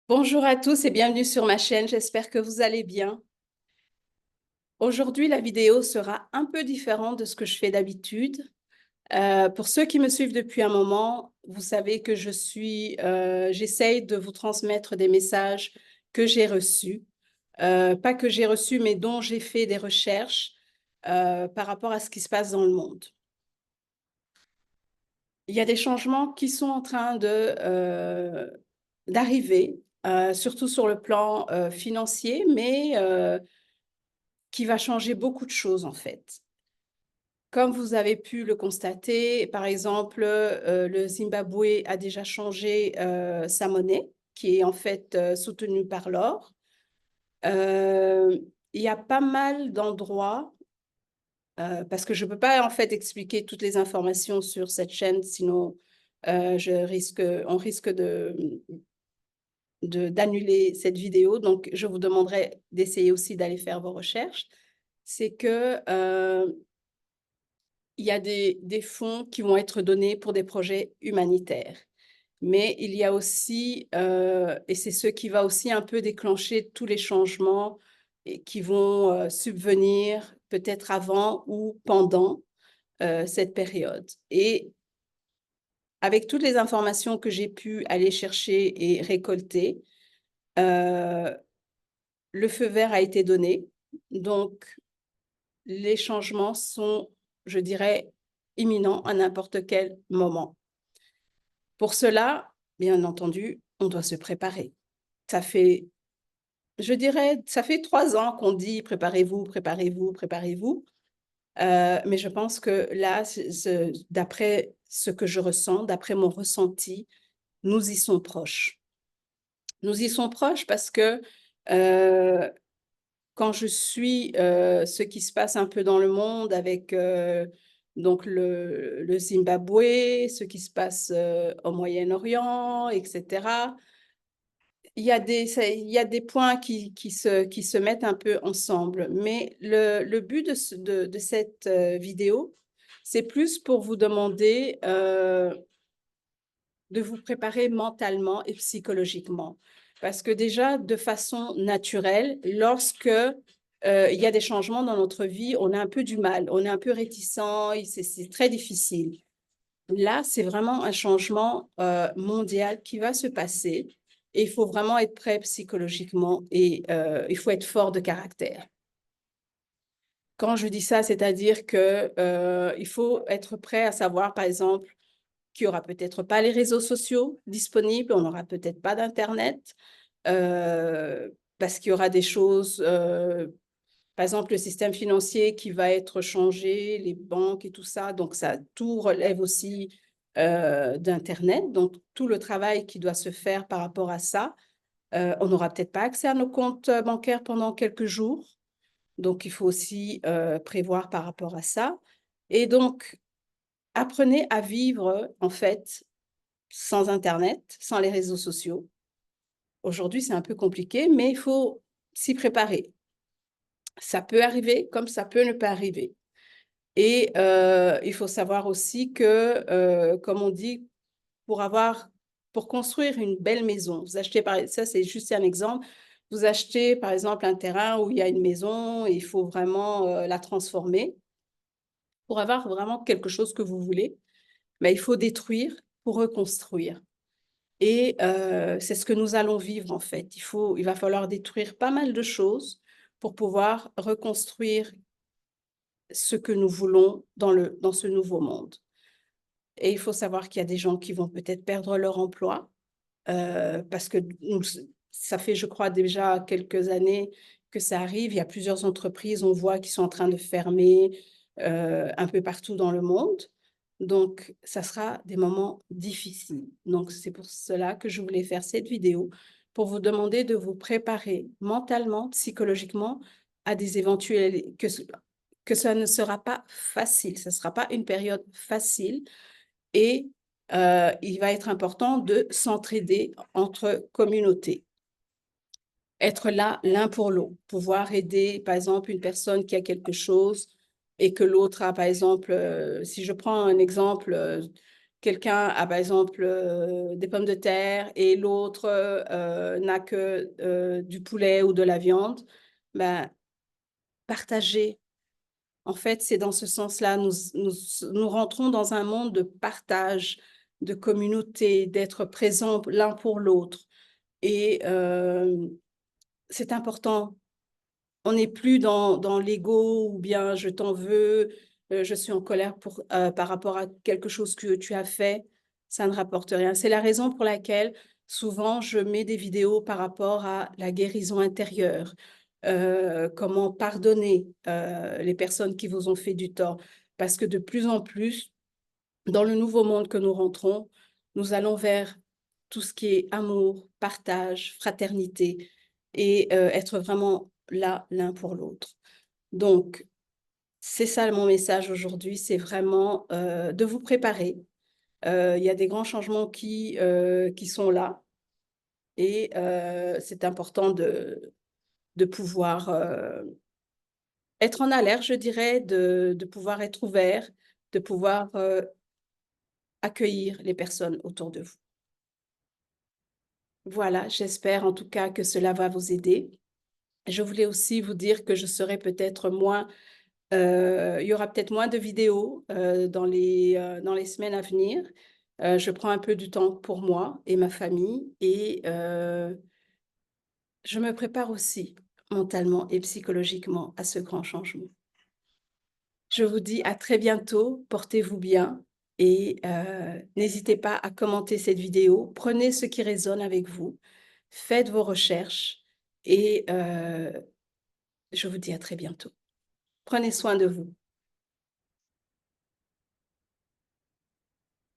Bonjour à tous et bienvenue sur ma chaîne, j'espère que vous allez bien. Aujourd'hui, la vidéo sera un peu différente de ce que je fais d'habitude. Pour ceux qui me suivent depuis un moment, vous savez que j'essaye de vous transmettre des messages que j'ai reçus. Pas que j'ai reçus, mais dont j'ai fait des recherches par rapport à ce qui se passe dans le monde. Il y a des changements qui sont en train d'arriver, surtout sur le plan financier, mais qui va changer beaucoup de choses en fait. Comme vous avez pu le constater, par exemple, le Zimbabwe a déjà changé sa monnaie, qui est en fait soutenue par l'or. Il y a pas mal d'endroits, parce que je ne peux pas en fait expliquer toutes les informations sur cette chaîne, sinon on risque d'annuler cette vidéo. Donc, je vous demanderai d'essayer aussi d'aller faire vos recherches. C'est que il y a des fonds qui vont être donnés pour des projets humanitaires. Mais il y a aussi, et c'est ce qui va aussi un peu déclencher tous les changements qui vont subvenir peut-être avant ou pendant cette période. Et avec toutes les informations que j'ai pu aller chercher et récolter, euh, le feu vert a été donné. Donc, les changements sont, je dirais, imminents à n'importe quel moment. Pour cela, bien entendu, on doit se préparer. Ça fait, je dirais, ça fait 3 ans qu'on dit préparez-vous, préparez-vous, préparez-vous. Mais je pense que là, d'après ce que je ressens, d'après mon ressenti, nous y sommes proches. Nous y sommes proches parce que quand je suis ce qui se passe un peu dans le monde avec donc le Zimbabwe, ce qui se passe au Moyen-Orient, etc., il y a des points qui se mettent un peu ensemble. Mais le but de cette vidéo, c'est plus pour vous demander de vous préparer mentalement et psychologiquement. Parce que déjà, de façon naturelle, lorsque il y a des changements dans notre vie, on a un peu du mal, on est un peu réticent, c'est très difficile. Là, c'est vraiment un changement mondial qui va se passer et il faut vraiment être prêt psychologiquement et il faut être fort de caractère. Quand je dis ça, c'est-à-dire que il faut être prêt à savoir, par exemple, qu'il n'y aura peut-être pas les réseaux sociaux disponibles, on n'aura peut-être pas d'Internet, parce qu'il y aura des choses, par exemple le système financier qui va être changé, les banques et tout ça, donc ça, tout relève aussi d'Internet, donc tout le travail qui doit se faire par rapport à ça, on n'aura peut-être pas accès à nos comptes bancaires pendant quelques jours, donc il faut aussi prévoir par rapport à ça. Et donc, apprenez à vivre en fait sans Internet, sans les réseaux sociaux. Aujourd'hui, c'est un peu compliqué, mais il faut s'y préparer. Ça peut arriver comme ça peut ne pas arriver. Et il faut savoir aussi que, comme on dit, pour construire une belle maison, vous achetez, ça c'est juste un exemple, vous achetez par exemple un terrain où il y a une maison et il faut vraiment la transformer. Pour avoir vraiment quelque chose que vous voulez, mais il faut détruire pour reconstruire. Et c'est ce que nous allons vivre en fait. Il va falloir détruire pas mal de choses pour pouvoir reconstruire ce que nous voulons dans ce nouveau monde. Et il faut savoir qu'il y a des gens qui vont peut-être perdre leur emploi parce que ça fait, je crois, déjà quelques années que ça arrive. Il y a plusieurs entreprises, on voit, qui sont en train de fermer un peu partout dans le monde. Donc, ça sera des moments difficiles. Donc, c'est pour cela que je voulais faire cette vidéo, pour vous demander de vous préparer mentalement, psychologiquement à des éventuels... que ça ne sera pas facile. Ce ne sera pas une période facile. Et il va être important de s'entraider entre communautés. Être là l'un pour l'autre, pouvoir aider, par exemple, une personne qui a quelque chose et que l'autre a, par exemple, si je prends un exemple, quelqu'un a par exemple des pommes de terre et l'autre n'a que du poulet ou de la viande, ben, partagez. En fait, c'est dans ce sens-là, nous rentrons dans un monde de partage, de communauté, d'être présents l'un pour l'autre. Et c'est important. On n'est plus dans l'ego ou bien je t'en veux, je suis en colère par rapport à quelque chose que tu as fait. Ça ne rapporte rien. C'est la raison pour laquelle souvent je mets des vidéos par rapport à la guérison intérieure, comment pardonner les personnes qui vous ont fait du tort. Parce que de plus en plus, dans le nouveau monde que nous rentrons, nous allons vers tout ce qui est amour, partage, fraternité et être vraiment là l'un pour l'autre. Donc, c'est ça mon message aujourd'hui, c'est vraiment de vous préparer. Il y a des grands changements qui sont là et c'est important de pouvoir être en alerte, je dirais, de pouvoir être ouvert, de pouvoir accueillir les personnes autour de vous. Voilà, j'espère en tout cas que cela va vous aider. Je voulais aussi vous dire que je serai peut-être moins, il y aura peut-être moins de vidéos dans les semaines à venir. Je prends un peu du temps pour moi et ma famille et je me prépare aussi mentalement et psychologiquement à ce grand changement. Je vous dis à très bientôt, portez-vous bien et n'hésitez pas à commenter cette vidéo. Prenez ce qui résonne avec vous, faites vos recherches et je vous dis à très bientôt. Prenez soin de vous.